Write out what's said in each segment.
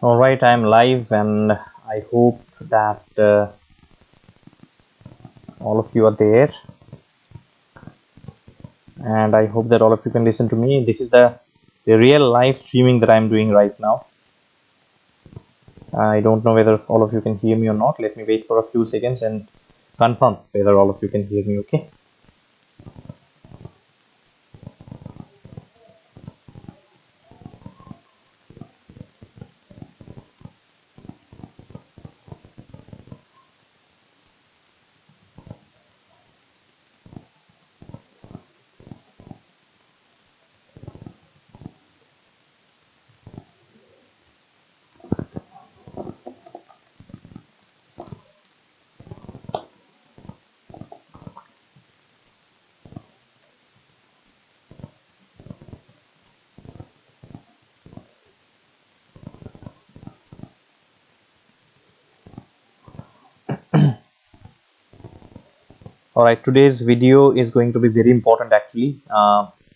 All right, I'm live, and I hope that all of you are there, and I hope that all of you can listen to me. This is the real live streaming that I'm doing right now. I don't know whether all of you can hear me or not. Let me wait for a few seconds and confirm whether all of you can hear me. Okay. All right, today's video is going to be very important actually.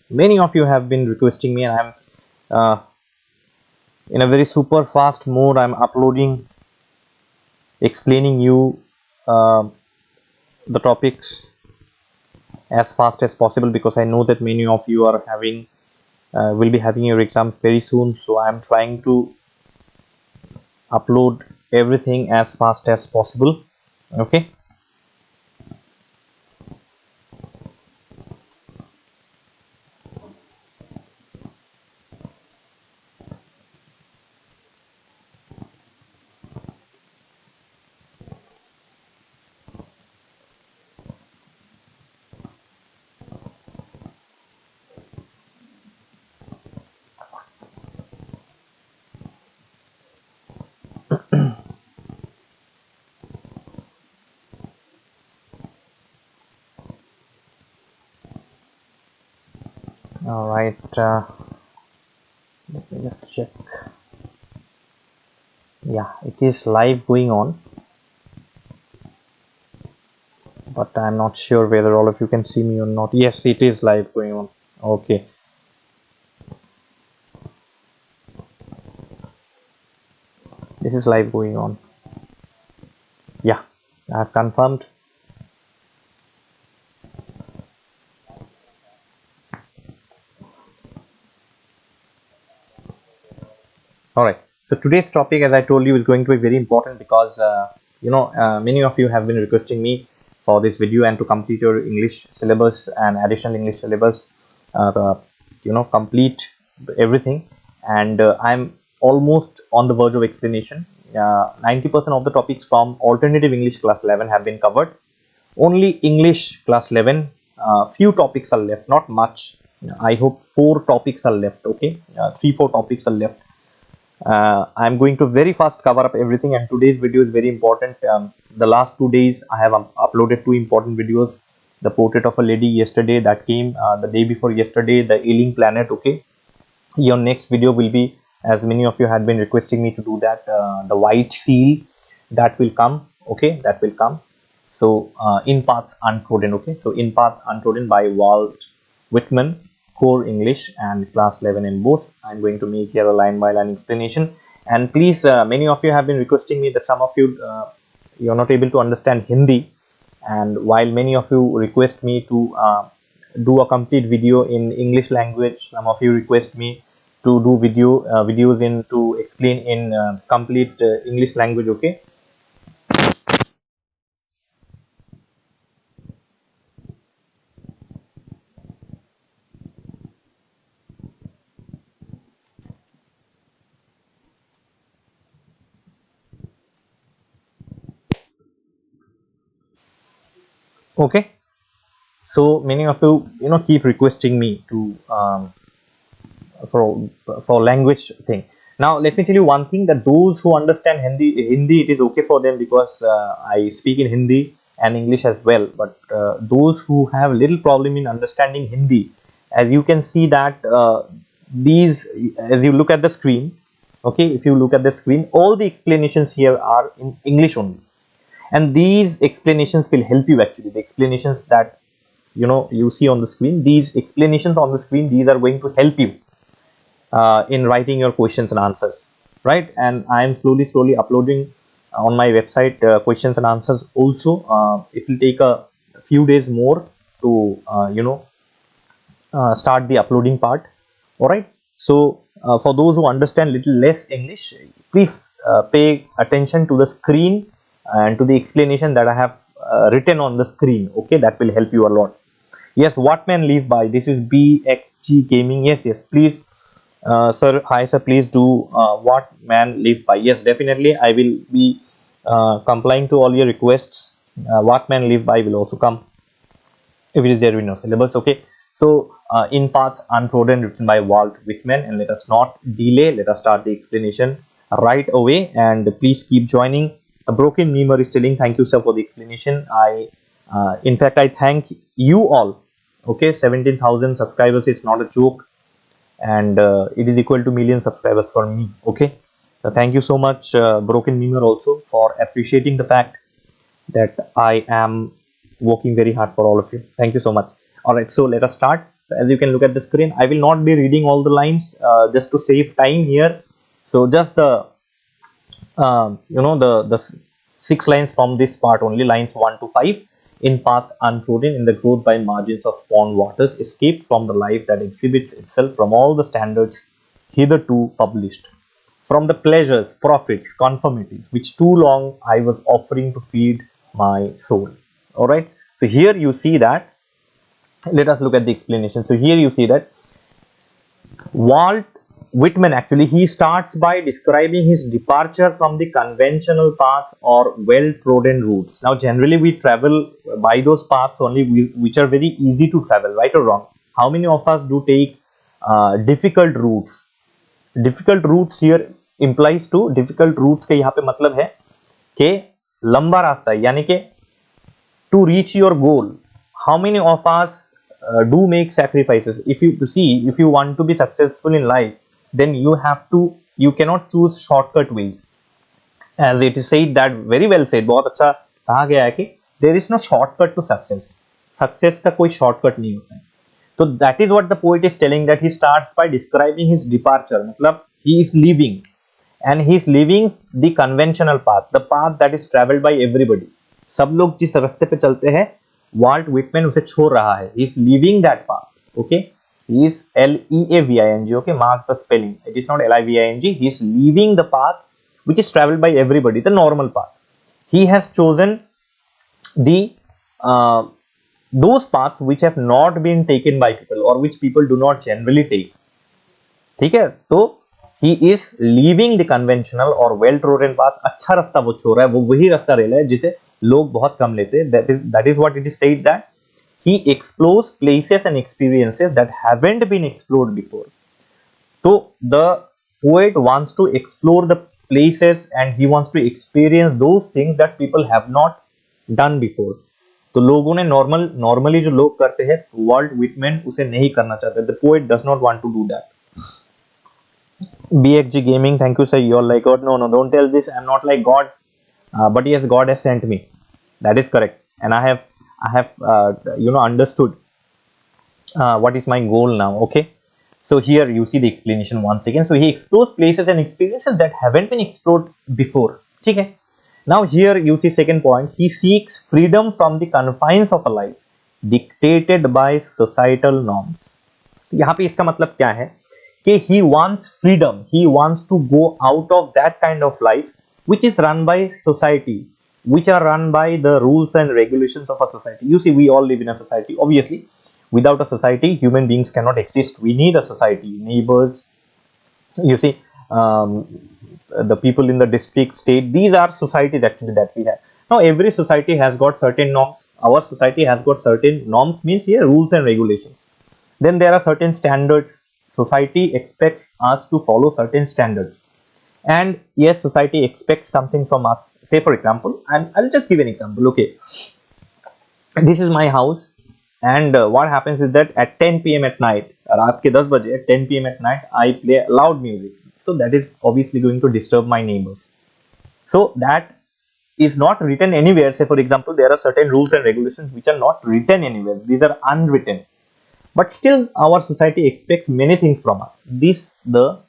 Many of you have been requesting me, and I'm in a very super fast mode. I'm uploading, explaining you uh, the topics as fast as possible, because I know that many of you are having will be having your exams very soon. So I'm trying to upload everything as fast as possible. Okay. All right, let me just check. Yeah, it is live going on, but I'm not sure whether all of you can see me or not. Yes, it is live going on. Okay. This is live going on. Yeah, I have confirmed. All right. So today's topic, as I told you, is going to be very important, because many of you have been requesting me for this video and to complete your English syllabus and additional English syllabus, complete everything. And I'm almost on the verge of explanation. 90% of the topics from alternative English class 11 have been covered. Only English class 11, few topics are left, not much. I hope 4 topics are left. Okay, 3-4 topics are left. I'm going to very fast cover up everything, and today's video is very important. The last 2 days I have uploaded 2 important videos. The portrait of a lady yesterday, that came the day before yesterday, the ailing planet. Okay, your next video will be, as many of you had been requesting me to do that, the white seal, that will come. Okay, that will come. So in parts Untrodden. Okay, so in parts Untrodden by Walt Whitman, core English and class 11 MBOSE. I'm going to make here a line by line explanation. And please, many of you have been requesting me that some of you you're not able to understand Hindi, and while many of you request me to do a complete video in English language, some of you request me to do videos in to explain in complete English language. Okay. Okay. So many of you keep requesting me to for language thing. Now let me tell you one thing, that those who understand Hindi, it is okay for them, because I speak in Hindi and English as well. But those who have little problem in understanding Hindi, as you can see that these, as you look at the screen, okay, if you look at the screen, all the explanations here are in English only, and these explanations will help you. Actually, the explanations that you see on the screen, these explanations on the screen, these are going to help you in writing your questions and answers. right? And I am slowly uploading on my website questions and answers also. It will take a few days more to start the uploading part. All right, so for those who understand little less English, please pay attention to the screen and to the explanation that I have written on the screen. Okay, that will help you a lot. Yes, what man live by? This is BXG Gaming. Yes, please, sir. Hi, sir. Please do what man live by. Yes, definitely. I will be complying to all your requests. What man live by will also come if it is there in your syllabus. Okay, so in parts Untrodden, written by Walt Whitman, and let us not delay. Let us start the explanation right away, and please keep joining. A broken memer is telling, thank you, sir, for the explanation. In fact, I thank you all. Okay, 17,000 subscribers is not a joke, and it is equal to million subscribers for me. Okay, so thank you so much, broken memer, also for appreciating the fact that I am working very hard for all of you. Thank you so much. All right, so let us start. As you can look at the screen, I will not be reading all the lines just to save time here. So just the the 6 lines from this part only, lines 1 to 5. In parts Untrodden, in the growth by margins of pond waters, escaped from the life that exhibits itself from all the standards hitherto published, from the pleasures, profits, conformities, which too long I was offering to feed my soul. All right, so here you see that, let us look at the explanation. So here you see that Walt Whitman, actually, he starts by describing his departure from the conventional paths or well-trodden routes. Now, generally we travel by those paths only which are very easy to travel, right or wrong? How many of us do take difficult routes? Difficult routes here implies to, difficult routes के यहाँ पे मतलब है कि लंबा रास्ता है, यानी कि to reach your goal. How many of us do make sacrifices? If you see, if you want to be successful in life, then you cannot choose shortcut ways. As it is said, that very well said, बहुत अच्छा कहा गया है कि there is no shortcut to success. Success का कोई shortcut नहीं होता है. So that is what the poet is telling, that he starts by describing his departure. मतलब he is leaving, and he is leaving the conventional path, the path that is traveled by everybody. सब लोग जिस रास्ते पे चलते हैं, Walt Whitman उसे छोड़ रहा है. He is leaving that path. Okay, he is Leaving. Okay, mark the spelling. It is not Living. He is leaving the path which is traveled by everybody, the normal path. He has chosen the those paths which have not been taken by people, or which people do not generally take. ठीक है, तो he is leaving the conventional or well-trodden path. अच्छा रास्ता वो छोड़ रहा है, वो वही रास्ता ले रहा है जिसे लोग बहुत कम लेते हैं. That is what it is said, that he explores places and experiences that haven't been explored before. So the poet wants to explore the places and he wants to experience those things that people have not done before. तो लोगों ने normally जो लोग करते हैं, Walt Whitman उसे नहीं करना चाहते. The poet does not want to do that. BXG Gaming, thank you, sir. You're like God. No, don't tell this. I'm not like God, but yes, God has sent me. That is correct, and I have understood what is my goal now. Okay, so here you see the explanation once again. So he explores places and experiences that haven't been explored before. Okay. Now here you see second point. He seeks freedom from the confines of a life dictated by societal norms. यहाँ पे इसका मतलब क्या है कि he wants freedom. He wants to go out of that kind of life which is run by society, which are run by the rules and regulations of a society. You see, we all live in a society. Obviously, without a society, human beings cannot exist. We need a society, neighbors. You see, the people in the district, state, these are societies actually that we have. Now, every society has got certain norms. Our society has got certain norms, means here rules and regulations. Then there are certain standards. Society expects us to follow certain standards. And yes, society expects something from us. Say for example, and I'll just give an example. Okay, this is my house, and what happens is that at 10 p.m. at night, रात के 10 बजे, at 10 p.m. at night, I play loud music. So that is obviously going to disturb my neighbors. So that is not written anywhere. Say for example, there are certain rules and regulations which are not written anywhere. These are unwritten. But still our society expects many things from us. The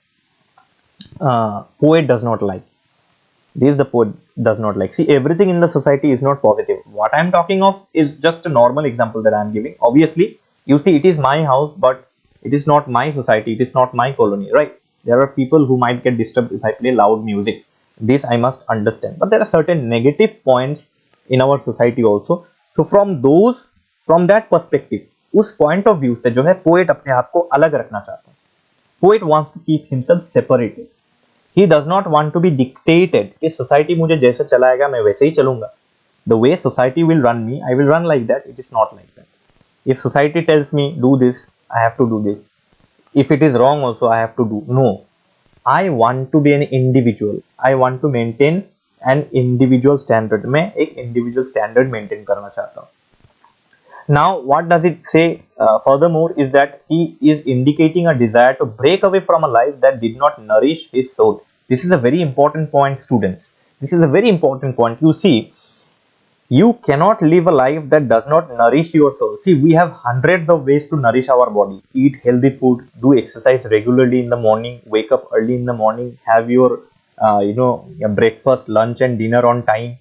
poet does not like. This the poet does not like. See, everything in the society is not positive. What I'm talking of is just a normal example that I'm giving. Obviously, you see, it is my house, but it is not my society. It is not my colony, right? There are people who might get disturbed if I play loud music. This I must understand. But there are certain negative points in our society also. So from that perspective, उस point of view से जो है poet अपने आप को अलग रखना चाहता है. Poet wants to keep himself separated. He does not want to be dictated कि society मुझे जैसे चलाएगा मैं वैसे ही चलूंगा. The way society will run me, I will run like that. It is not like that. If society tells me do this, I have to do this. If it is wrong also, I have to do. No. I want to be an individual. I want to maintain an individual standard. मैं एक individual standard maintain करना चाहता हूँ. Now, what does it say furthermore is that he is indicating a desire to break away from a life that did not nourish his soul. This is a very important point, students. This is a very important point. You see, you cannot live a life that does not nourish your soul. See, we have hundreds of ways to nourish our body. Eat healthy food, do exercise regularly in the morning, wake up early in the morning, have your your breakfast, lunch and dinner on time.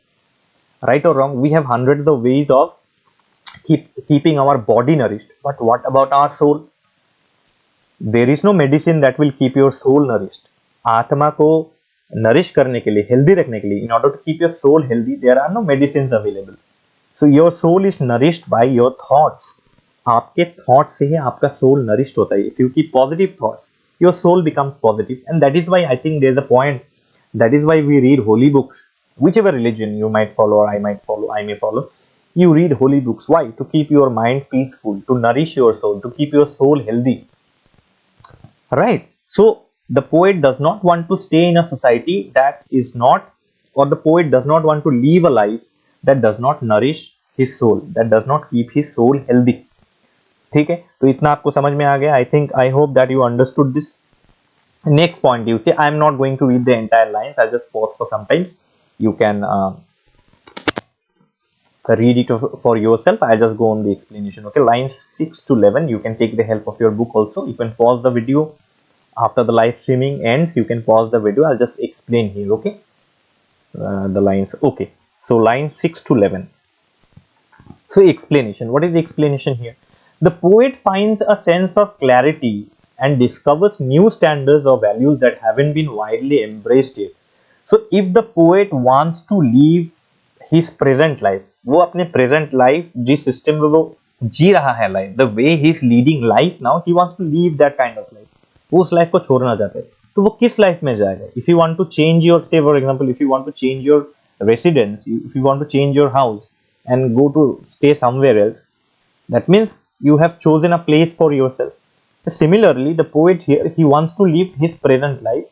Right or wrong, we have hundreds of ways of keeping our body nourished. But what about our soul? There is no medicine that will keep your soul nourished. आत्मा को nourish करने के लिए, healthy रखने के लिए, in order to keep your soul healthy, there are no medicines available. So your soul is nourished by your thoughts. आपके thoughts से ही आपका soul nourished होता है. If you keep positive thoughts, your soul becomes positive, and that is why I think there is a point. That is why we read holy books. Whichever religion you might follow or I may follow. You read holy books. Why? To keep your mind peaceful, to nourish your soul, to keep your soul healthy. Right? So, the poet does not want to stay in a society that is not, or the poet does not want to live a life that does not nourish his soul, that does not keep his soul healthy. ठीक है? तो इतना आपको समझ में आ गया. I hope that you understood this. Next point, you say, I am not going to read the entire lines. I'll just pause for some time. You can read it for yourself. I'll just go on the explanation. Okay, lines 6 to 11. You can take the help of your book also. You can pause the video after the live streaming ends. You can pause the video. I'll just explain here. Okay, the lines. Okay, so lines 6 to 11. So explanation. What is the explanation here? The poet finds a sense of clarity and discovers new standards or values that haven't been widely embraced yet. So if the poet wants to live his present life, वो अपने present life जिस system में वो जी रहा है life, the way he is leading life now, he wants to live that kind of life. वो उस life को छोड़ना चाहता है. तो वो किस life में जाएगा? If you want to change your, say for example, if you want to change your residence, if you want to change your house and go to stay somewhere else, that means you have chosen a place for yourself. Similarly, the poet here, he wants to live his present life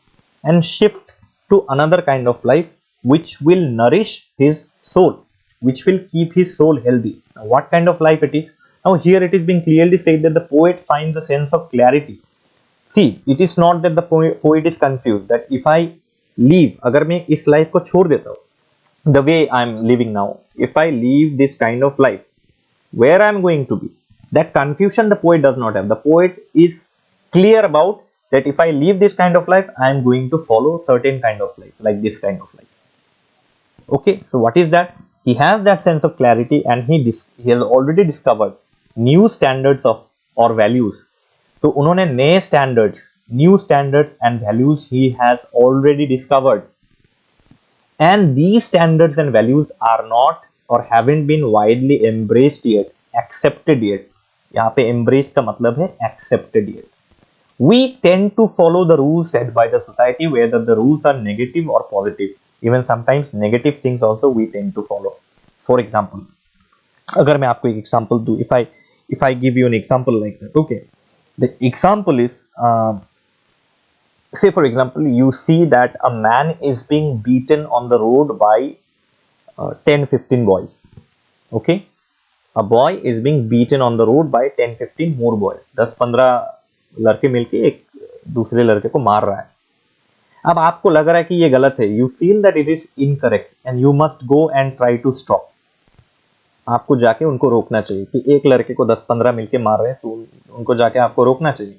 and shift to another kind of life which will nourish his soul, which will keep his soul healthy. Now, what kind of life it is? Now, here it is being clearly said that the poet finds a sense of clarity. See, it is not that the poet is confused that if I leave, अगर मैं इस life को छोड़ देता हूँ, the way I am living now, if I leave this kind of life, where I am going to be? That confusion the poet does not have. The poet is clear about that if I live this kind of life, I am going to follow certain kind of life, like this kind of life. Okay, so what is that? He has that sense of clarity and he has already discovered new standards of or values. So उन्होंने नए standards, new standards and values he has already discovered. And these standards and values are not or haven't been widely embraced yet, accepted yet. यहाँ पे embrace का मतलब है accepted yet. We tend to follow the rules set by the society, whether the rules are negative or positive. Even sometimes negative things also we tend to follow. For example, अगर मैं आपको एक example दूँ, if I give you an example like that, okay. The example is, say for example, you see that a man is being beaten on the road by 10-15 boys. Okay, a boy is being beaten on the road by 10-15 more boys. 10-15 लड़के मिलके एक दूसरे लड़के को मार रहा है. अब आपको लग रहा है कि ये गलत है. You feel that it is incorrect and you must go and try to stop. आपको जाके उनको रोकना चाहिए कि एक लड़के को 10-15 मिलके मार रहे हैं, तो उनको जाके आपको रोकना चाहिए.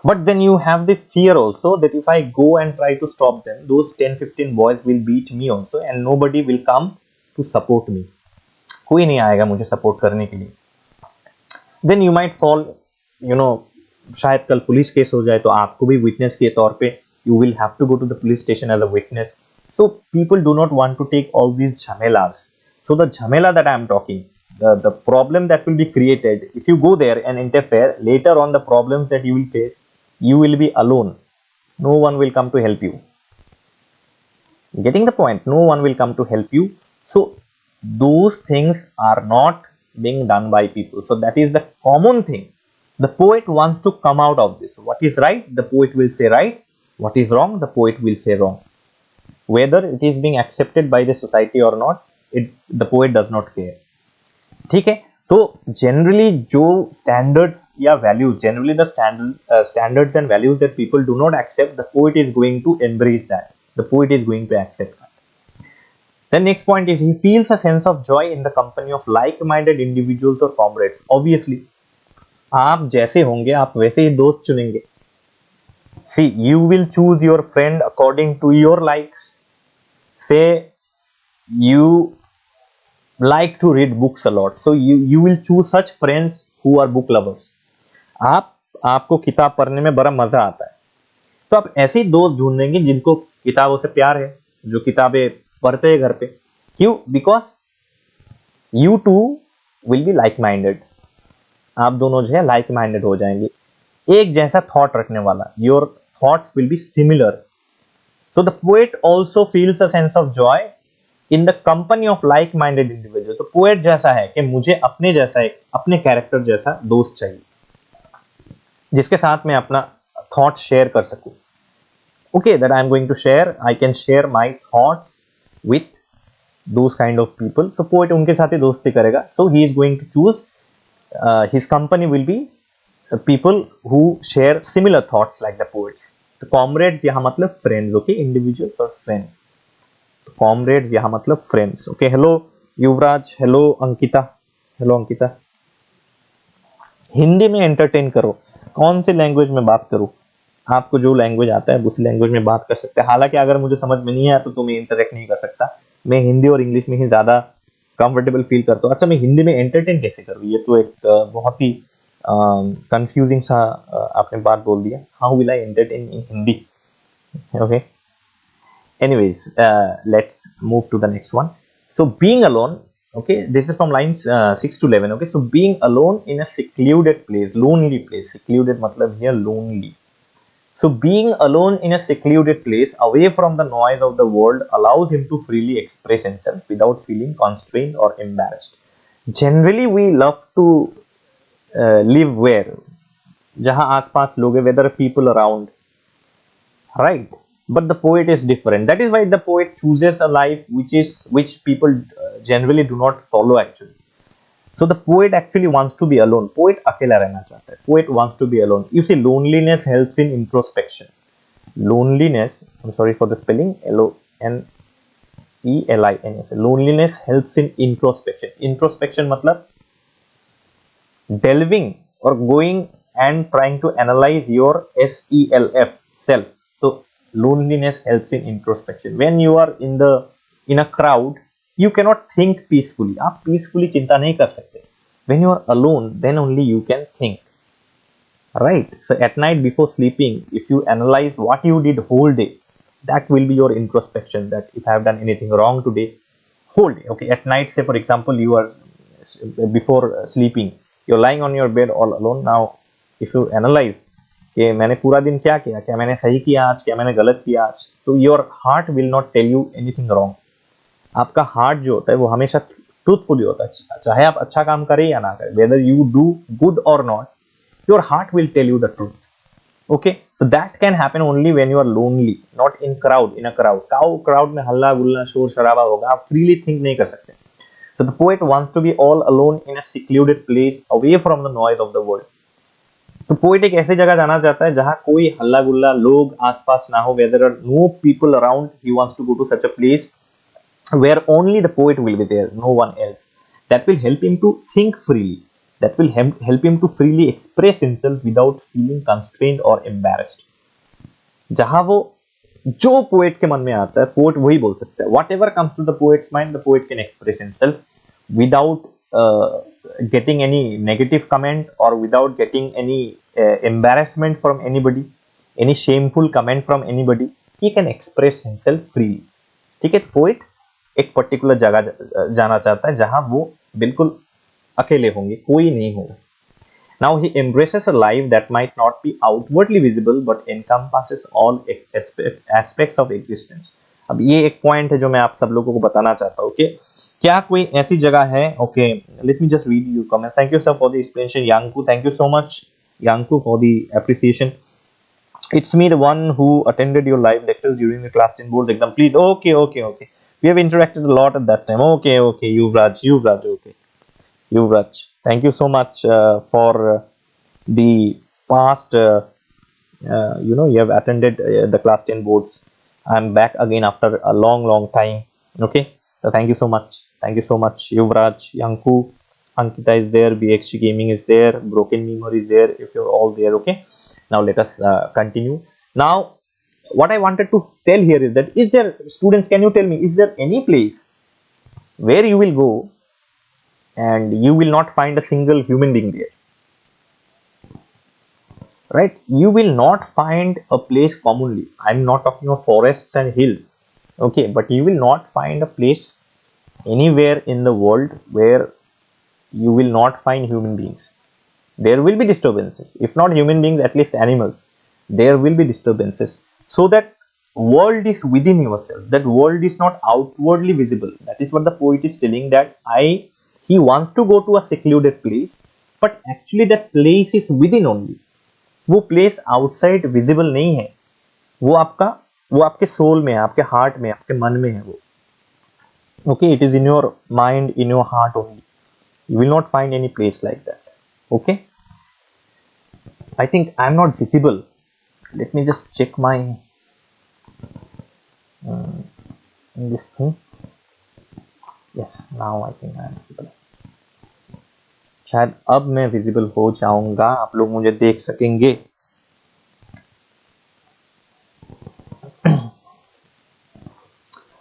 But then you have the fear also that if I go and try to stop them, those 10-15 boys will beat me also and nobody will come to support me. कोई नहीं आएगा मुझे सपोर्ट करने के लिए. Then you might fall, you know, शायद कल police case हो जाए तो आपको भी विटनेस के तौर पे you will have to go to the police station as a witness. So people do not want to take all these jhamelas. So the jhamela that I am talking, the problem that will be created if you go there and interfere, later on the problems that you will face, you will be alone. No one will come to help you. Getting the point? No one will come to help you. So those things are not being done by people. So that is the common thing. The poet wants to come out of this. What is right? The poet will say right. What is wrong? The poet will say wrong. Whether it is being accepted by the society or not, the poet does not care. ठीक है. तो generally जो standards या values, generally the standards and values that people do not accept, the poet is going to embrace that. The poet is going to accept that. The next point is he feels a sense of joy in the company of like-minded individuals or comrades. Obviously, आप जैसे होंगे आप वैसे ही दोस्त चुनेंगे. See, you will choose your friend according to your likes. Say you like to read books a lot, so you will choose such friends who are book lovers. आपको किताब पढ़ने में बड़ा मजा आता है, तो आप ऐसे ही दोस्त ढूंढेंगे जिनको किताबों से प्यार है, जो किताबें पढ़ते हैं घर पे. क्यों? Because you two will be like minded. आप दोनों जो है लाइक माइंडेड हो जाएंगे, एक जैसा थॉट रखने वाला. Your thoughts will be similar. So the poet also feels a sense of Joy in the company of like minded individual. तो पोएट जैसा है कि मुझे अपने जैसा एक अपने कैरेक्टर जैसा दोस्त चाहिए जिसके साथ मैं अपना थॉट शेयर कर सकूं. Okay, that I am going to share, I can share my thoughts with those kind of people. तो पोएट उनके साथ ही दोस्ती करेगा. So he is going to choose his company will be people who share similar thoughts like the poets. तो comrades यहां मतलब friends. Okay, individuals और फ्रेंड्स. कॉमरेड्स यहां मतलब friends. Okay, hello Yuvraj, hello Ankita, hello Ankita. Hindi में एंटरटेन करो. कौन से लैंग्वेज में बात करूं? आपको जो लैंग्वेज आता है उस लैंग्वेज में बात कर सकते हैं. हालांकि अगर मुझे समझ में नहीं आया तो मैं इंटरेक्ट नहीं कर सकता. मैं हिंदी और इंग्लिश में ही ज्यादा कंफर्टेबल फील करता हूँ. अच्छा, मैं हिंदी में एंटरटेन कैसे करूँ? ये तो एक बहुत ही कंफ्यूजिंग सा आपने बात बोल दिया. How will I entertain in Hindi? Okay, anyways, let's move to the next one. So being alone, okay, this is from lines 6 to 11. Okay, so being alone in a secluded place, lonely place. Secluded matlab here lonely. So being alone in a secluded place away from the noise of the world allows him to freely express himself without feeling constrained or embarrassed. Generally we love to live where jahan aas paas log hai, whether people around, right? But the poet is different. That is why the poet chooses a life which people generally do not follow actually. So the poet actually wants to be alone. Poet अकेला रहना चाहता है. Poet wants to be alone. You see, loneliness helps in introspection. Loneliness, I'm sorry for the spelling, L-O-N-E-L-I-N-S. Loneliness helps in introspection. Introspection मतलब delving or going and trying to analyze your self, self. So loneliness helps in introspection. When you are in a crowd, you cannot think peacefully. आप peacefully चिंता नहीं कर सकते. When you are alone, then only you can think, right? So at night before sleeping, if you analyze what you did whole day, that will be your introspection. That if I have done anything wrong today, whole day. Okay, at night, say for example, you are before sleeping, you're lying on your bed all alone. Now, if you analyze कि मैंने पूरा दिन क्या किया, क्या मैंने सही किया आज, क्या मैंने गलत किया आज, तो your heart will not tell you anything wrong. आपका हार्ट जो होता है वो हमेशा ट्रूथफुली होता है. चाहे आप अच्छा काम करें या ना करें, वेदर यू डू गुड और not, your heart will tell you the truth. Okay, so that can happen only when you are lonely, not in crowd. In a crowd में हल्ला गुल्ला शोर शराबा होगा, आप फ्रीली थिंक नहीं कर सकते. So the poet wants to be all alone in a secluded place away from the noise of the world. तो पोएट एक ऐसी जगह जाना चाहता है जहां कोई हल्ला गुल्ला लोग आसपास ना हो, whether are no people around. He wants to go to such a place where only the poet will be there, no one else. That will help him to think freely. that will help him to freely express himself without feeling constrained or embarrassed. जहां वो जो poet के मन में आता है poet वही बोल सकता है. Whatever comes to the poet's mind the poet can express himself without getting any negative comment or without getting any embarrassment from anybody, any shameful comment from anybody. He can express himself freely. ठीक है. Poet एक particular जगह जाना चाहता है जहां वो बिल्कुल अकेले होंगे, कोई नहीं होगा. Now he embraces a life that might not be outwardly visible but encompasses all aspects of existence. अब ये एक पॉइंट है जो मैं आप सब लोगों को बताना चाहता हूँ कि क्या कोई ऐसी जगह है. Okay, let me just read your comments. Thank you sir for the explanation thank you. Thank you so much thank you for the appreciation. It's me, the one who attended your live lectures during the class 10 board exam. Please, okay. We have interacted a lot at that time. Okay, Yuvraj, okay. Yuvraj, thank you so much for the past, you have attended the class 10 boards. I'm back again after a long time. Okay, so thank you so much. Yuvraj, Yanku, Ankita is there, BXG Gaming is there, Broken Memory is there, if you're all there. Okay, now let us continue. Now what I wanted to tell here is that, is there, students, can you tell me, is there any place where you will go and you will not find a single human being there? Right, you will not find a place commonly. I'm not talking of forests and hills, okay, but you will not find a place anywhere in the world where you will not find human beings. There will be disturbances, if not human beings, at least animals. There will be disturbances. So that world is within yourself. That world is not outwardly visible. That is what the poet is telling, that he wants to go to a secluded place, but actually that place is within only. वो place outside visible नहीं है. वो आपके soul में है, आपके heart में, आपके मन में है वो. Okay, it is in your mind, in your heart only. You will not find any place like that. Okay, I think I'm not visible. Let me just check my this thing. Yes, now I think I'm visible. शायद अब मैं visible हो जाऊंगा, आप लोग मुझे देख सकेंगे.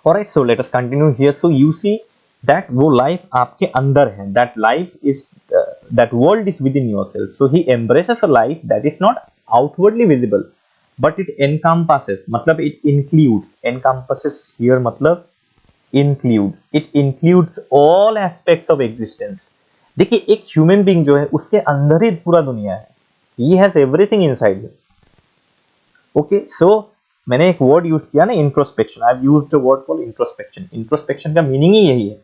Alright, so let us continue here. So you see that वो life आपके अंदर है. That life is that world is within yourself. So he embraces a life that is not outwardly visible, but it encompasses. मतलब it includes. Encompasses here मतलब includes. It includes all aspects of existence. देखिए, एक human being जो है उसके अंदर ही पूरा दुनिया है. He has everything inside him. Okay, so मैंने एक वर्ड यूज किया ना, introspection. I have used a word called introspection. Introspection का मीनिंग ही यही है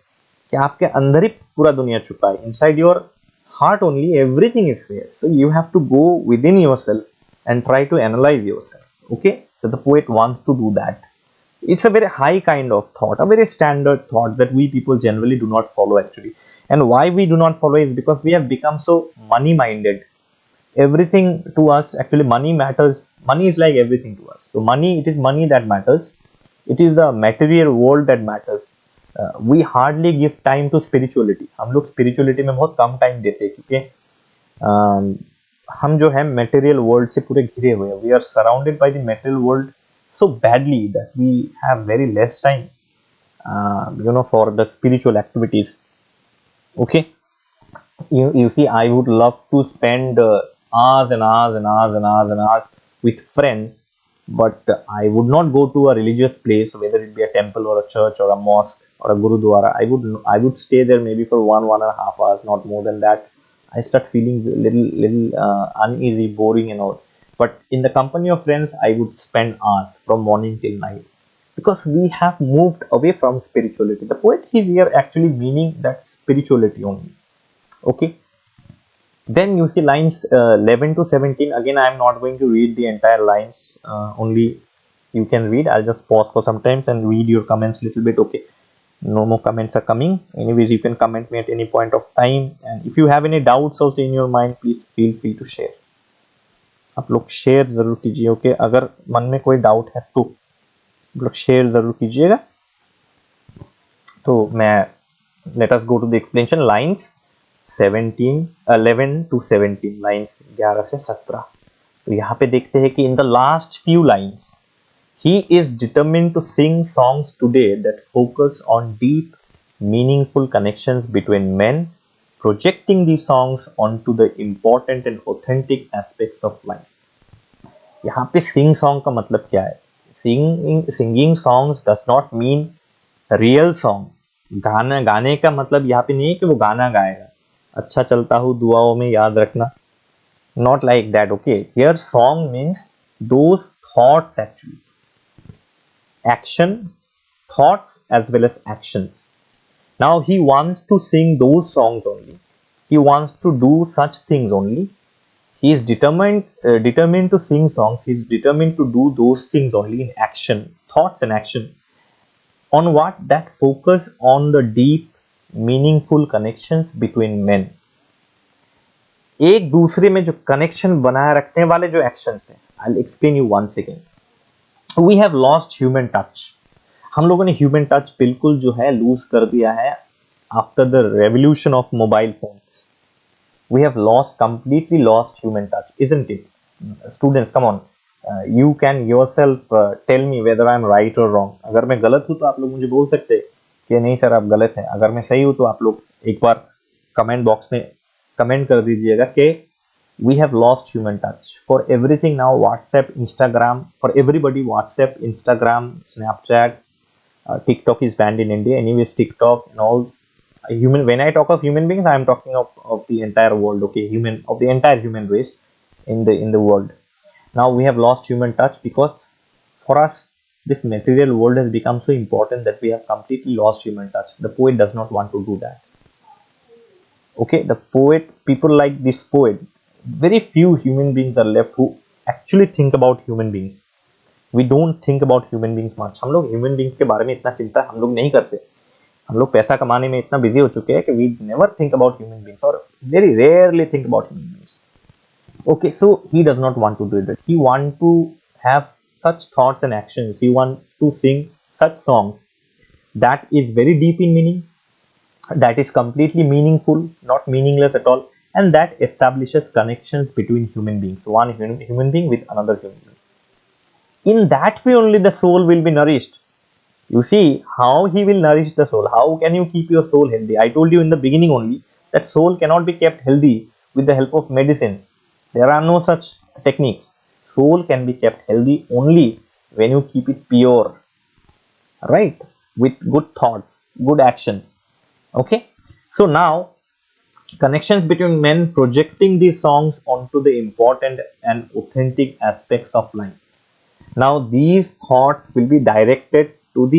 कि आपके अंदर ही पूरा दुनिया छुपा है. Inside your heart only everything is there. So you have to go within yourself and try to analyse yourself. Okay, so the poet wants to do that. It's a very high kind of thought, a very standard thought that we people generally do not follow actually. And why we do not follow is because we have become so money minded. Everything to us, actually money matters. Money is like everything to us. So money, it is money that matters. It is the material world that matters. We hardly give time to spirituality. हम लोग spirituality में बहुत कम time देते हैं क्योंकि हम जो है material world से पूरे घिरे हुए हैं. We are surrounded by the material world so badly that we have very less time, for the spiritual activities. Okay, you see, I would love to spend hours and hours with friends, but I would not go to a religious place, whether it be a temple or a church or a mosque or a gurudwara. I would stay there maybe for 1.5 hours, not more than that. I start feeling little uneasy, boring and all. But in the company of friends, I would spend hours from morning till night, because we have moved away from spirituality. The poet is here actually meaning that spirituality only. Okay, then you see lines 11 to 17. Again, I am not going to read the entire lines, only you can read. I'll just pause for some times and read your comments a little bit. Okay, no more comments are coming. Anyways, you can comment me at any point of time, and if you have any doubts also in your mind, please feel free to share. आप लोग share जरूर कीजिए. Okay, अगर मन में कोई doubt है तो आप लोग शेयर जरूर कीजिएगा. तो मैं let us go to the explanation. Lines 17 11 to 17 lines 11 से 17। तो यहाँ पे देखते हैं कि in the last few lines he is determined to sing songs today that focus on deep meaningful connections between men, projecting these songs onto the important and authentic aspects of life। यहाँ पे sing song का मतलब क्या है? Singing songs does not mean real song। गाने का मतलब यहाँ पे नहीं है कि वो गाना गाएगा, अच्छा चलता हूँ दुआओं में याद रखना, not like that। Okay, here song means those thoughts, actually action, thoughts as well as actions। Now he wants to sing those songs only, he wants to do such things only, he is determined to sing songs, he is determined to do those things only in action, thoughts and action। On what? That focus on the deep meaningful connections between men। एक दूसरे में जो connection बनाए रखने वाले जो actions हैं। I'll explain you once again। We have lost human touch। हम लोगों ने ह्यूमन टच बिल्कुल जो है लूज कर दिया है after the revolution of mobile phones. We have completely lost human touch, isn't it? Students, come on, you can yourself tell me whether I am right or wrong। अगर मैं गलत हूँ तो आप लोग मुझे बोल सकते हैं कि नहीं सर आप गलत हैं, अगर मैं सही हूँ तो आप लोग एक बार कमेंट बॉक्स में कमेंट कर दीजिएगा कि we have lost human touch। For everything now, WhatsApp, Instagram, for everybody, WhatsApp, Instagram, Snapchat, TikTok is banned in India anyways, TikTok and all human, when I talk of human beings I am talking of the entire world, okay, of the entire human race in the world। Now we have lost human touch because for us this material world has become so important that we have completely lost human touch। The poet does not want to do that। Okay, the poet, people like this poet, very few human beings are left who actually think about human beings। We don't think about human beings much। हम लोग human beings के बारे में इतना चिंता हम लोग नहीं करते। हम लोग पैसा कमाने में इतना बिजी हो चुके हैं कि we never think about human beings or very rarely think about human beings। Okay, so he does not want to do that। He want to have such thoughts and actions। He wants to sing such songs that is very deep in meaning, that is completely meaningful, not meaningless at all, and that establishes connections between human beings, one human being with another human being। In that way only the soul will be nourished। You see how he will nourish the soul, how can you keep your soul healthy? I told you in the beginning only that soul cannot be kept healthy with the help of medicines। There are no such techniques। Soul can be kept healthy only when you keep it pure, right, with good thoughts, good actions। Okay, so now connections between men, projecting these songs onto the important and authentic aspects of life। Now these thoughts will be directed to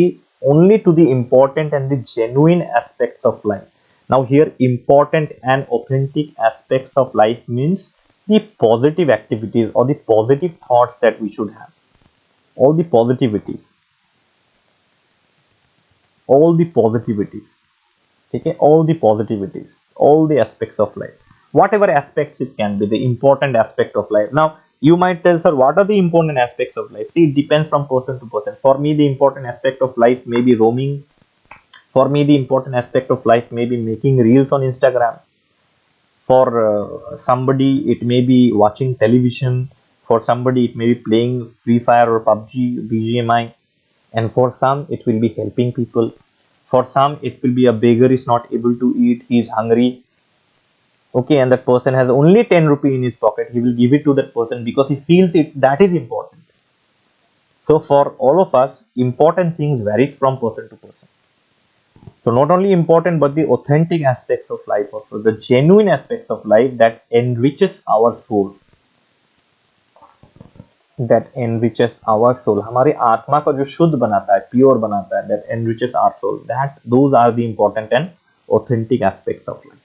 only to the important and the genuine aspects of life। Now here important and authentic aspects of life means the positive activities or the positive thoughts that we should have, all the positivities, okay, all the aspects of life, whatever aspects it can be, the important aspect of life। Now you might tell, sir, what are the important aspects of life? See, it depends from person to person। For me the important aspect of life may be roaming, for me the important aspect of life may be making reels on Instagram, for somebody it may be watching television, for somebody it may be playing Free Fire or PUBG, BGMI, and for some it will be helping people, for some it will be a beggar is not able to eat, he is hungry, okay, and that person has only 10 rupee in his pocket, he will give it to that person because he feels it, that is important। So for all of us, important things varies from person to person। So not only important but the authentic aspects of life also, the genuine aspects of life that enriches our soul, हमारे आत्मा को जो शुद्ध बनाता है, pure बनाता है, that enriches our soul, that those are the important and authentic aspects of life।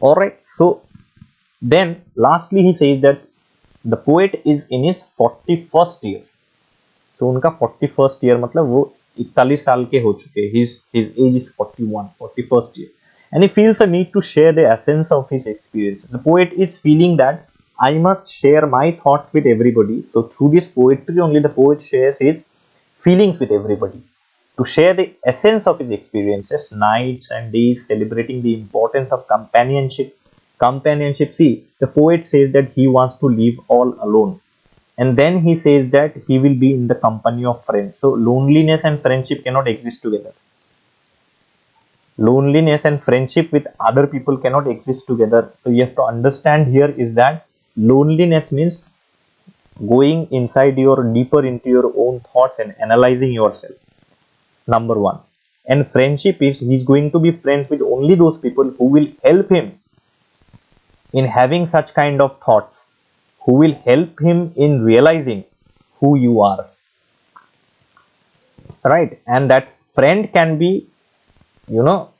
All right, so then lastly he says that the poet is in his 41st year। तो उनका 41st year मतलब वो 41 साल के हो चुके, his age is 41st year, and he feels a need to share the essence of his experiences। The poet is feeling that I must share my thoughts with everybody, so through this poetry only the poet shares his feelings with everybody, to share the essence of his experiences, nights and days celebrating the importance of companionship. Companionship, see, the poet says that he wants to live all alone, and then he says that he will be in the company of friends. So loneliness and friendship cannot exist together. Loneliness and friendship with other people cannot exist together. So you have to understand here is that loneliness means going inside your deeper into your own thoughts and analyzing yourself, number one. And friendship is he's going to be friends with only those people who will help him in having such kind of thoughts, who will help him in realizing who you are, right? And that friend can be, you know,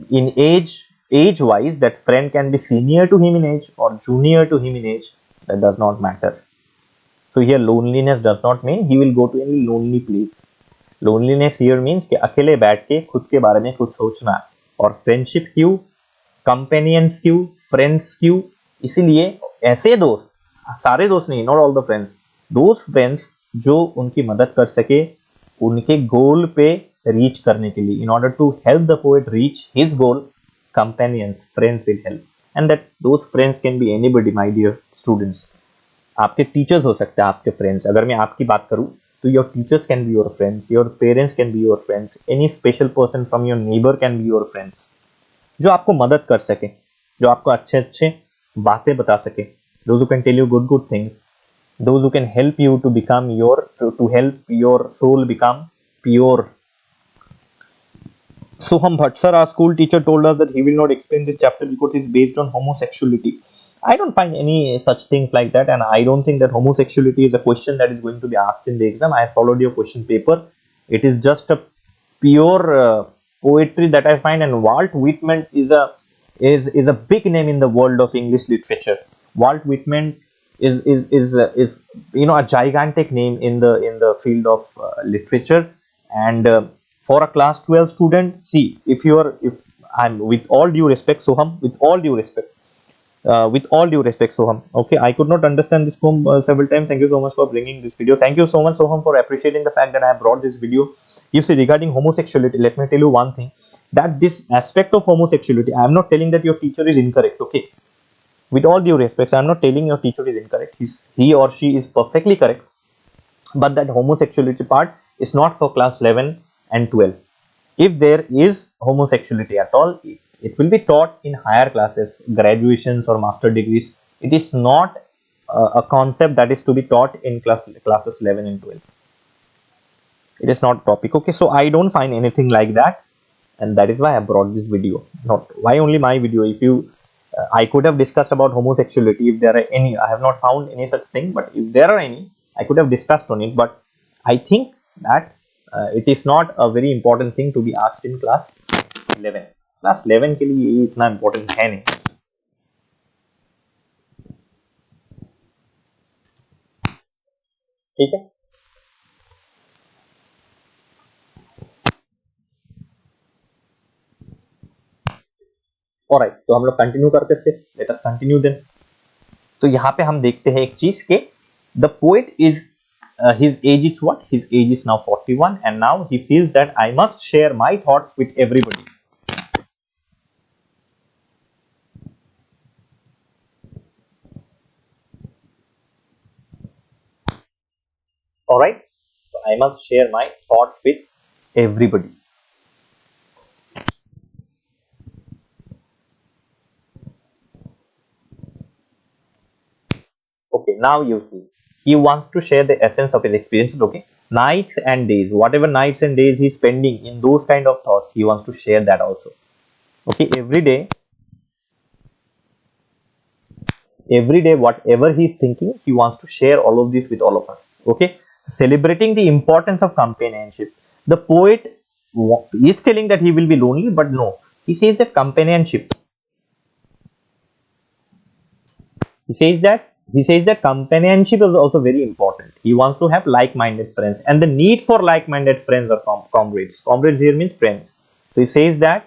in age wise, that friend can be senior to him in age or junior to him in age. That does not matter. So here loneliness does not mean he will go to any lonely place. Loneliness here means कि अकेले बैठ के खुद के बारे में कुछ सोचना. और friendship क्यों, companions क्यों, friends क्यों, इसीलिए ऐसे दोस्त, सारे दोस्त नहीं, not all the friends, those friends जो उनकी मदद कर सके उनके गोल पे रीच करने के लिए. In order to help the poet reach his goal, companions, friends will help. And that those friends can be anybody, my dear students. आपके टीचर्स हो सकते हैं आपके फ्रेंड्स. अगर मैं आपकी बात करूं तो your teachers can be your friends, your parents can be your friends, any special person from your neighbour can be your friends, जो आपको मदद कर सके, जो आपको अच्छे अच्छे बातें बता सके, those who can tell you good good things, those who can help you to become your, to help your soul become pure. Soham Bhatt, sir, our school teacher told us that he will not explain this chapter because it's based on homosexuality. I don't find any such things like that, and I don't think that homosexuality is a question that is going to be asked in the exam. I followed your question paper. It is just a pure poetry that I find, and Walt Whitman is a big name in the world of English literature. Walt Whitman is you know, a gigantic name in the field of literature. And for a class 12 student, see, if I'm, with all due respect, Soham, with all due respect, Soham, okay, I could not understand this poem several times. Thank you so much for bringing this video. Thank you so much, Soham, for appreciating the fact that I have brought this video. You see, regarding homosexuality, let me tell you one thing, that this aspect of homosexuality, I am not telling that your teacher is incorrect, okay? With all due respect, I am not telling your teacher is incorrect. He or she is perfectly correct. But that homosexuality part is not for class 11 and 12. If there is homosexuality at all, it will be taught in higher classes, graduations or master degrees. It is not a concept that is to be taught in classes 11 and 12. It is not a topic, okay? So I don't find anything like that, and that is why I brought this video. Not why only my video. If you I could have discussed about homosexuality if there are any. I have not found any such thing, but if there are any, I could have discussed on it. But I think that it is not a very important thing to be asked in class 11. Class 11 के लिए ये इतना important है नहीं. ठीक है? Alright, तो हम लोग कंटिन्यू करते थे. Let us continue then. तो यहाँ पे हम देखते हैं एक चीज के the poet is his age is what? His age is now 41, and now he feels that I must share my thoughts with everybody. Alright, so I must share my thoughts with everybody. Okay, now you see, he wants to share the essence of his experiences. Okay, nights and days, whatever nights and days he's spending in those kind of thoughts, he wants to share that also. Okay, every day, whatever he's thinking, he wants to share all of this with all of us. Okay, celebrating the importance of companionship. The poet is telling that he will be lonely, but no, he says that companionship. He says that companionship is also very important. He wants to have like-minded friends, and the need for like-minded friends or comrades. Comrades here means friends. So he says that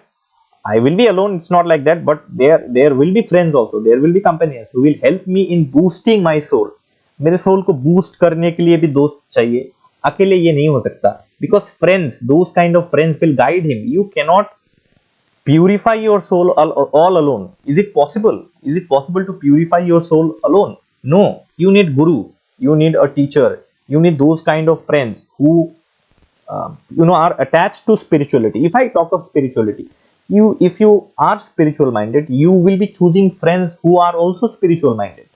I will be alone. It's not like that, but there will be friends also. There will be companions who will help me in boosting my soul. मेरे soul को boost करने के लिए भी दोस्त चाहिए. अकेले ये नहीं हो सकता, because friends, those kind of friends will guide him. You cannot purify your soul all alone. Is it possible? Is it possible to purify your soul alone? No, you need guru, you need a teacher, you need those kind of friends who are attached to spirituality. If I talk of spirituality, if you are spiritual minded, you will be choosing friends who are also spiritual minded.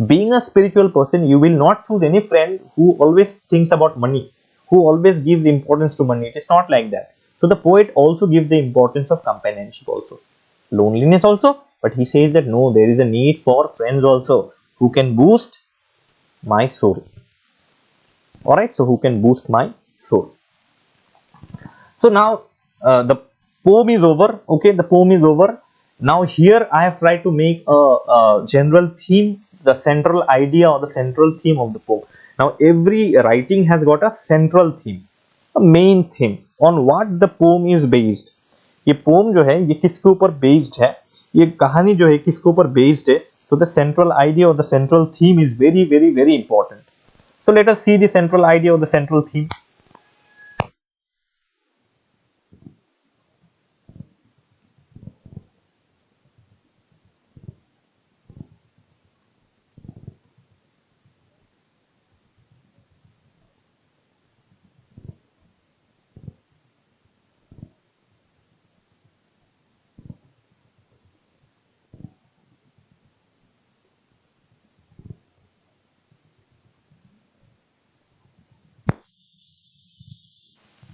Being a spiritual person, you will not choose any friend who always thinks about money, who always gives importance to money. It is not like that. So the poet also gives the importance of companionship also, loneliness also, but he says that no, there is a need for friends also who can boost my soul. All right, so who can boost my soul. So now the poem is over. Okay, the poem is over. Now here I have tried to make a general theme, the central idea or the central theme of the poem. Now every writing has got a central theme, a main theme on what the poem is based. ये poem जो है ये किसके ऊपर based है, ये कहानी जो है किसके ऊपर based है. So the central idea or the central theme is very very very important. So let us see the central idea or the central theme.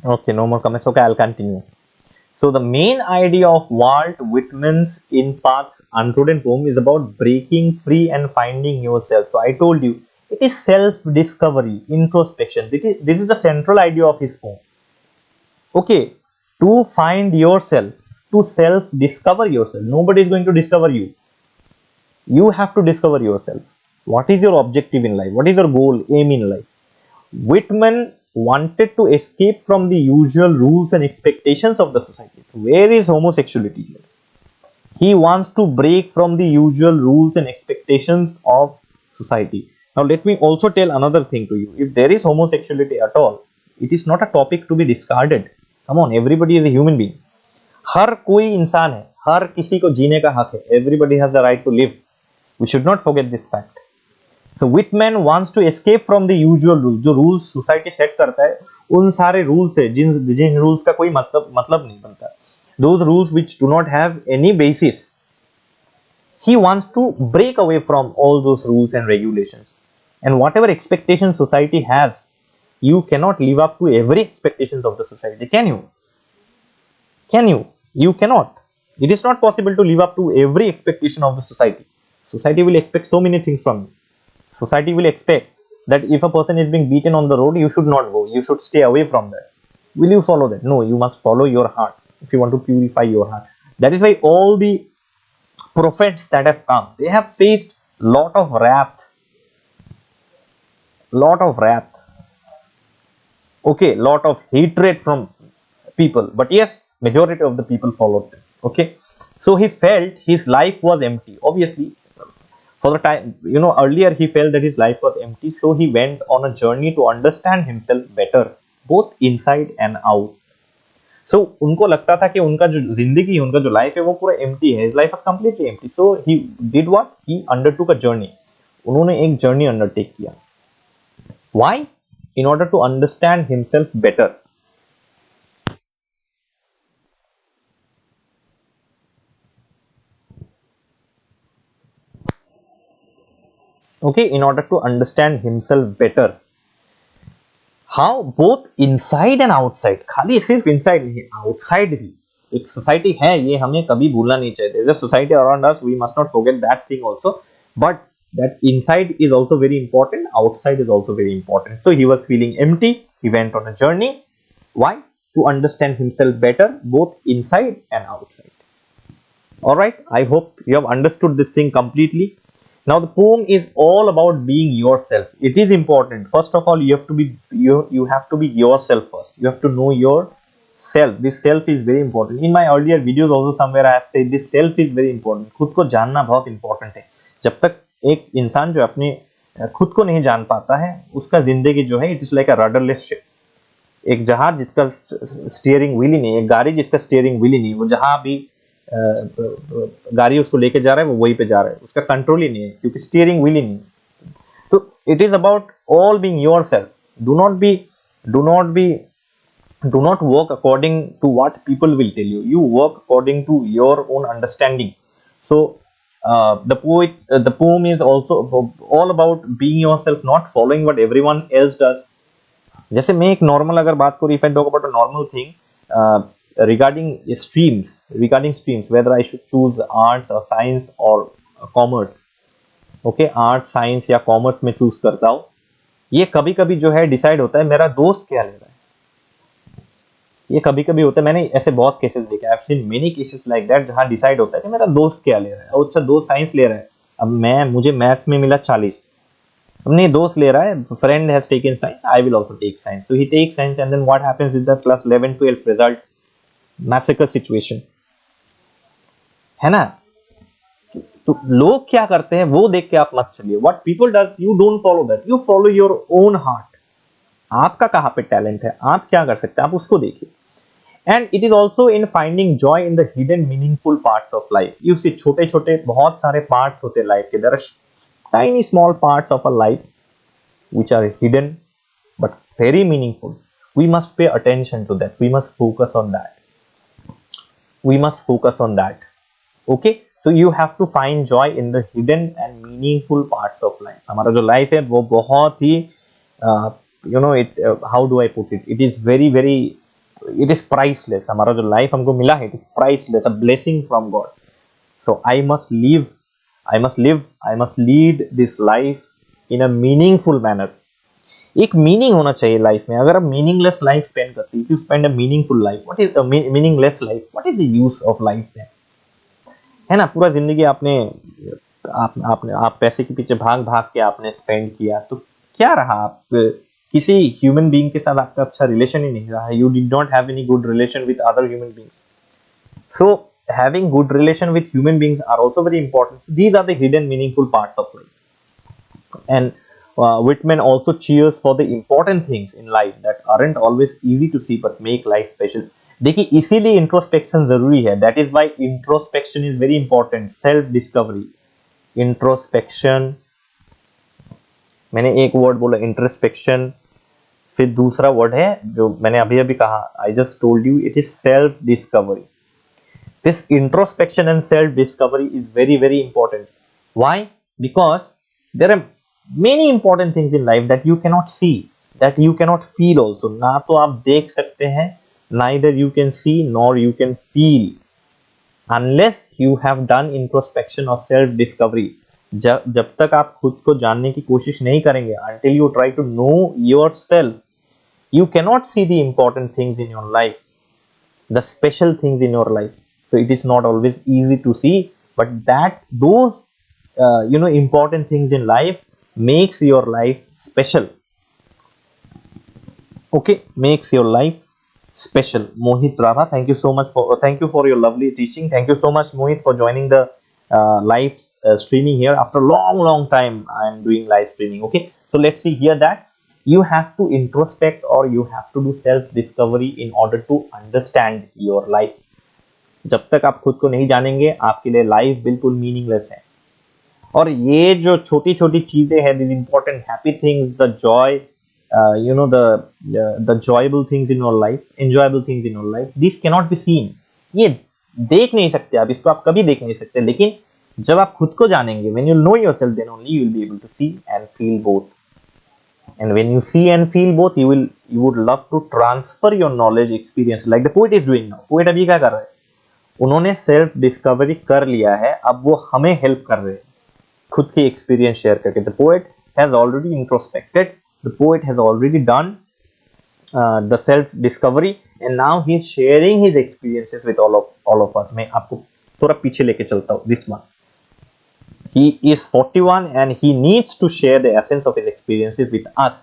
Okay, no more comments. Okay, I'll continue. So the main idea of Walt Whitman's In Paths Untrodden poem is about breaking free and finding yourself. So I told you, it is self-discovery, introspection. This is the central idea of his poem. Okay, to find yourself, to self-discover yourself. Nobody is going to discover you. You have to discover yourself. What is your objective in life? What is your goal, aim in life? Whitman wanted to escape from the usual rules and expectations of the society. So where is homosexuality here? He wants to break from the usual rules and expectations of society. Now let me also tell another thing to you. If there is homosexuality at all, it is not a topic to be discarded. Come on, everybody is a human being. हर कोई इंसान है, हर किसी को जीने का हक है. Everybody has the right to live. We should not forget this fact. So Whitman wants to escape from the usual rules. जो rules society set करता है, उन सारे rules से जिन rules का कोई मतलब नहीं बनता. Those rules which do not have any basis. He wants to break away from all those rules and regulations. And whatever expectations society has, you cannot live up to every expectations of the society. Can you? Can you? You cannot. It is not possible to live up to every expectation of the society. Society will expect so many things from you. Society will expect that if a person is being beaten on the road, you should not go. You should stay away from that. Will you follow that? No, you must follow your heart if you want to purify your heart. That is why all the prophets that have come, they have faced lot of wrath. Okay, lot of hatred from people. But yes, majority of the people followed them. Okay, so he felt his life was empty. Obviously, for the time, earlier he felt that his life was empty. So he went on a journey to understand himself better, both inside and out. So उनको लगता था कि उनका जो जिंदगी, उनका जो life है वो पूरा एम्प्टी है. His life was completely empty. So he did what? He undertook a journey. उन्होंने एक journey undertake किया. Why? In order to understand himself better. Okay, in order to understand himself better. How? Both inside and outside. खाली सिर्फ inside नहीं, outside भी. एक society है, ये हमें कभी भूलना नहीं चाहिए. There's a society around us. We must not forget that thing also. But that inside is also very important. Outside is also very important. So he was feeling empty. He went on a journey. Why? To understand himself better, both inside and outside. All right. I hope you have understood this thing completely. Now the poem is all about being yourself. It is important. First of all, you have to be yourself first. You have to know yourself. This self is very important. In my earlier videos also somewhere I have said this self is very important. खुद को जानना बहुत important है. जब तक एक इंसान जो अपने खुद को नहीं जान पाता है, उसका जिंदगी जो है it is like a rudderless ship. एक जहाज जिसका स्टीयरिंग व्हील ही नहीं है, गाड़ी जिसका स्टीयरिंग व्हील ही नहीं, वो जहां भी गाड़ी उसको लेके जा रहा है वो वहीं पे जा रहा है, उसका कंट्रोल ही नहीं है क्योंकि स्टीयरिंग व्हील ही नहीं है। तो it is about all being yourself. Do not be do not be do not work according to what people will tell you. You work according to your own understanding. So the poem is also all about being yourself, not following what everyone else does. जैसे मैं एक normal अगर बात करूँ, if I talk about a normal thing regarding streams whether I should choose arts or science or commerce. okay, art science या commerce में choose करता हूँ, ये कभी कभी जो है डिसाइड होता है मेरा दोस्त क्या ले रहा है। ये कभी कभी होता है, मैंने ऐसे बहुत केसेस देखे, I have seen many cases like that, जहां डिसाइड होता है कि मेरा दोस्त क्या ले रहा है। और अच्छा, दोस्त साइंस ले रहा है, अब मुझे मैथ्स में मिला 40, अपने दोस्त ले रहा है, friend has taken science, I will also take science, so he take science and then what happens with the class 11 12 result, massacre situation है ना। तो लोग क्या करते हैं वो देख के आप मत चलिए, what people does you don't follow that, you follow your own heart. आपका कहाँ पे टैलेंट है, आप क्या कर सकते हैं, आप उसको देखिए। And it is also in finding joy in the hidden meaningful parts of life. You see, छोटे छोटे बहुत सारे पार्ट्स होते हैं लाइफ के, there are tiny small parts of a life which are hidden but very meaningful. We must pay attention to that, we must focus on that, okay? So you have to find joy in the hidden and meaningful parts of life. हमारा जो life है वो बहुत ही how do I put it, it is very it is priceless. हमारा जो life हमको मिला है, it is priceless, a blessing from God. So I must lead this life in a meaningful manner. एक मीनिंग होना चाहिए लाइफ में। अगर आप मीनिंगलेस लाइफ स्पेंड करते हैं, if you spend a meaningful life, what is a meaningless life, what is the use of life then? है ना, पूरा जिंदगी आप पैसे के पीछे भाग भाग के आपने स्पेंड किया, तो क्या रहा? आप किसी ह्यूमन बीइंग के साथ आपका अच्छा रिलेशन ही नहीं रहा है, you did not have any good relation with other human beings. So having good relation with human beings are also very important. So these are the hidden meaningful parts of life. And Whitman also cheers for the important things in life that aren't always easy to see but make life special. देखिए, इसीलिए introspection जरूरी है, that is why introspection is very important. Self discovery, introspection, मैंने एक word बोला introspection, फिर दूसरा word है जो मैंने अभी अभी कहा, I just told you, it is self discovery. This introspection and self-discovery is very important. Why? Because there are many important things in life that you cannot see, that you cannot feel also. ना तो आप देख सकते हैं, neither you can see nor you can feel unless you have done introspection or self-discovery. जब तक आप खुद को जानने की कोशिश नहीं करेंगे, until you try to know yourself, you cannot see the important things in your life, the special things in your life. So it is not always easy to see, but those important things in life makes your life special. Okay, makes your life special. Mohit Rava, thank you for your lovely teaching. Thank you so much, Mohit, for joining the live streaming here. After long time I am doing live streaming. Okay, so let's see here that you have to introspect or you have to do self discovery in order to understand your life. जब तक आप खुद को नहीं जानेंगे, आपके लिए life बिल्कुल मीनिंगलेस है। और ये जो छोटी छोटी चीजें हैं, this important happy things, the joy, the joyable things in your life, enjoyable things in your life, this can not be seen. ये देख नहीं सकते आप, इसको आप कभी देख नहीं सकते, लेकिन जब आप खुद को जानेंगे, when you know yourself, then only you will be able to see and feel both. And when you see and feel both, you would love to transfer your knowledge, experience, like the poet is doing now. Poet अभी क्या कर रहा है? उन्होंने self discovery कर लिया है, अब वो हमें हेल्प कर रहे हैं खुद की एक्सपीरियंस शेयर करके। The poet has already introspected, the poet has already done the self discovery and now he is sharing his experiences with all of us. मैं आपको थोड़ा पीछे लेके चलता हूँ। This one, he is 41 and he needs to share the essence of his experiences with us.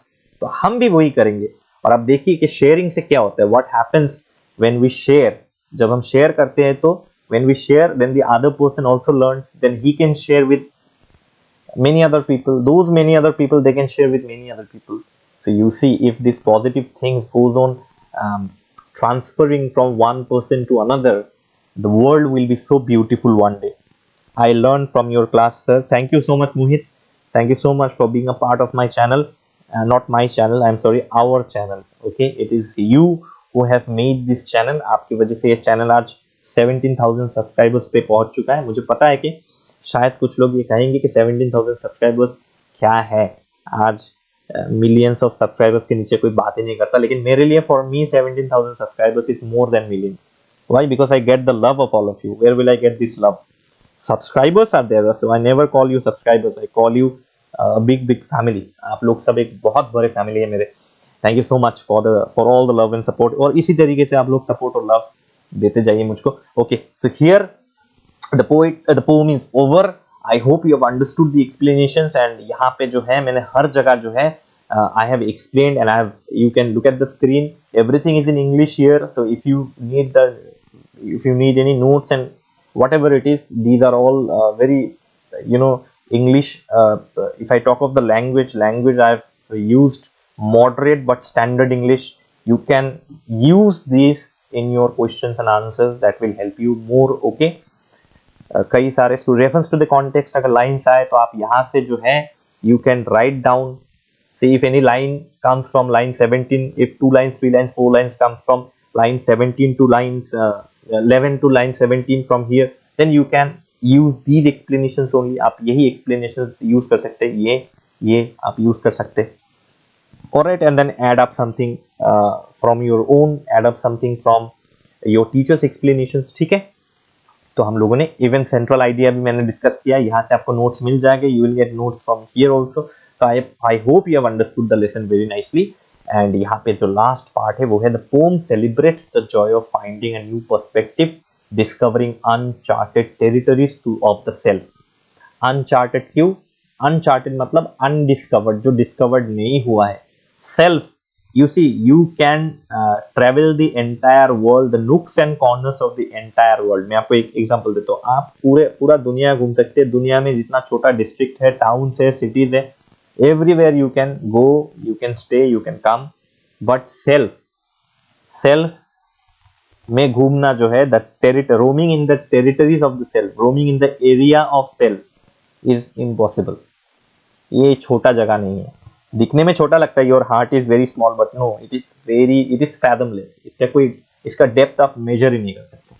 तो हम भी वही करेंगे। और आप देखिए कि शेयरिंग से क्या होता है, what happens when we share। जब हम शेयर करते हैं तो when we share then the other person also learns, then he can share with many other people, those many other people, they can share with many other people. So you see, if this positive things goes on transferring from one person to another, the world will be so beautiful one day. I learned from your class, sir. Thank you so much, Mohit. Thank you so much for being a part of my channel. Not my channel, I'm sorry, our channel. Okay, it is you who have made this channel. आपकी वजह से ये channel आज 17,000 subscribers पे पहुंच चुका है. मुझे पता है कि शायद कुछ लोग ये कहेंगे कि 17,000 सब्सक्राइबर्स क्या है, आज मिलियंस ऑफ सब्सक्राइबर्स के नीचे कोई बात ही नहीं करता. लेकिन मेरे लिए, for me, 17,000 subscribers is more than millions. Why? Because I get the love of all of you. Where will I get this love? Subscribers are there, so I never call you subscribers. I call you a big family. आप लोग सब एक बहुत बड़े family है मेरे. Thank you so much for all the love and support. और इसी तरीके से आप लोग सपोर्ट और लव देते जाइए मुझको. Okay, so here the poem is over. I hope you have understood the explanations. And यहाँ पे जो है मैंने हर जगह जो है I have explained, and you can look at the screen. Everything is in English here. So if you need any notes and whatever it is, these are all very English. If I talk of the language I've used moderate but standard English. You can use these in your questions and answers. That will help you more. Okay, कई सारे reference to the context अगर lines आए तो आप यहाँ से जो है you can write down. See, if any line comes from line 17, if 2 lines, 3 lines, 4 lines come from line 17 to lines 11 to line 17 from here, then you can use these explanations only. आप यही explanations use कर सकते हैं, ये आप use कर सकते हैं. Alright, and then add up something from your own, add up something from your teacher's explanations. ठीक है, तो हम लोगों ने इवेंट सेंट्रल आइडिया भी मैंने डिस्कस किया. यहाँ से आपको नोट्स मिल जाएंगे. You will get notes from here also. तो I hope you have understood the lesson very nicely. And यहाँ पे जो लास्ट पार्ट है वो है the poem celebrates the joy of finding a new perspective, discovering uncharted territories to of the self. Uncharted क्यों? Uncharted मतलब undiscovered, जो discovered नहीं हुआ है. Self, you see, you can travel the entire world, the nooks and corners of the entire world. मैं आपको एक example देता हूँ. आप पूरा दुनिया घूम सकते हैं. दुनिया में जितना छोटा डिस्ट्रिक्ट है, टाउन्स है, सिटीज है, everywhere you can go, you can stay, you can come. But self में घूमना जो है, roaming in the territories of the self, roaming in the area of self is impossible. ये छोटा जगह नहीं है. दिखने में छोटा लगता है, your heart is very small, but no, it is fathomless. इसका डेप्थ आप मेजर ही नहीं कर सकते.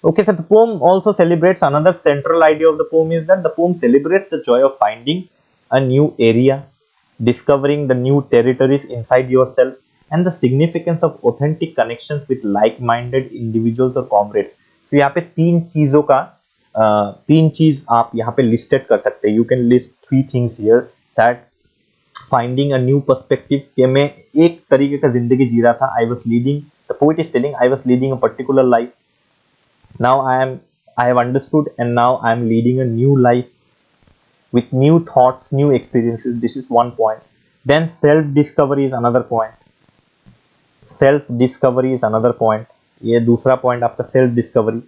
Okay, so the poem also celebrates another central idea of the poem is that the poem celebrates the joy of finding a new area, discovering the new territories inside yourself, and the significance of authentic connections with like-minded individuals or comrades. So यहाँ पे तीन चीज आप यहाँ पे listed कर सकते हैं. You can list 3 things here. that finding a new perspective, कि मैं एक तरीके का जिंदगी जी रहा था. I was leading, the poet is telling, I was leading a particular life. Now I have understood and now I am leading a new life with new thoughts, new experiences. This is one point. Then self discovery is another point. ये दूसरा point आपका self discovery.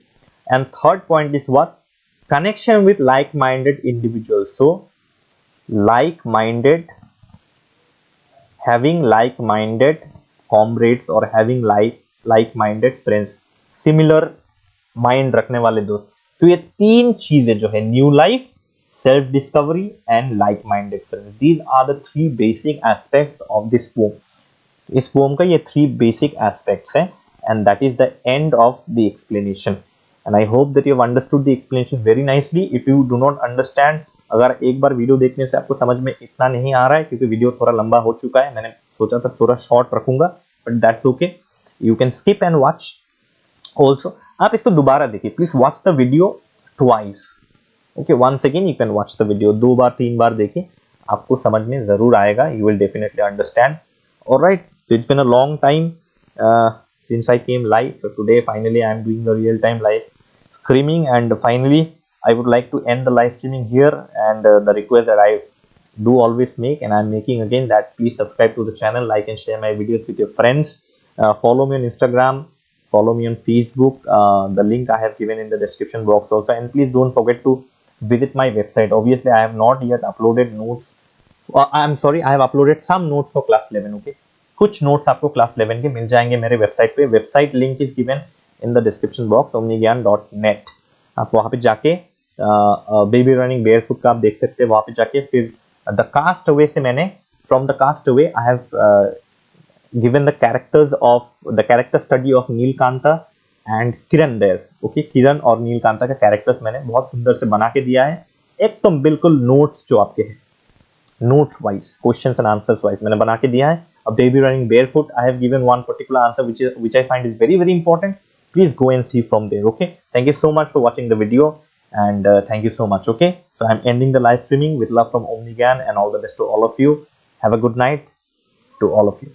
And third point is what? Connection with like-minded individuals. So like-minded, having like-minded comrades or having like-minded friends, similar mind रखने वाले दोस्त. तो ये 3 चीजें जो है, new life, self discovery and like-minded friends, these are the 3 basic aspects of this poem. इस poem का ये 3 basic aspects हैं, and that is the end of the explanation. And I hope that you have understood the explanation very nicely. If you do not understand, अगर एक बार video देखने से आपको समझ में इतना नहीं आ रहा है, क्योंकि वीडियो थोड़ा लंबा हो चुका है, मैंने सोचा था थोड़ा शॉर्ट रखूंगा, but that's okay. You can skip and watch also. आप इसको दोबारा देखिए, please watch the video twice. Okay, once again you can watch the video. 2 बार 3 बार देखिए, आपको समझ में जरूर आएगा. You will definitely understand. Alright, so it's been a long time since I came live. So today finally I am doing the real time live streaming, and finally I would like to end the live streaming here. And the request that I do always make, and I'm making again, that please subscribe to the channel, like and share my videos with your friends. Follow me on Instagram, follow me on Facebook. The link I have given in the description box also. And please don't forget to visit my website. Obviously, I have not yet uploaded notes. I'm sorry, I have uploaded some notes for class 11. Okay, कुछ notes आपको class 11 के मिल जाएंगे मेरे website पे. Website link is given in the description box, omnigyan.net. आप वहाँ पे जाके बेबी रनिंग बेयरफुट का आप देख सकते हैं. वहाँ पे जाके फिर द कास्ट अवे से मैंने from the cast away I have given the characters of the character study of Neelkanta and Kiran there. Okay, Kiran और नीलकांता का कैरेक्टर्स मैंने बहुत सुंदर से बना के दिया है. एकदम बिल्कुल नोट्स जो आपके हैं, note wise, questions and answers wise मैंने बना के दिया है. A baby running barefoot, I have given one particular answer which I find is very important. Please go and see from there. Okay, thank you so much for watching the video, and thank you so much. Okay, so I'm ending the live streaming with love from Omni Gyan, and all the best to all of you. Have a good night to all of you.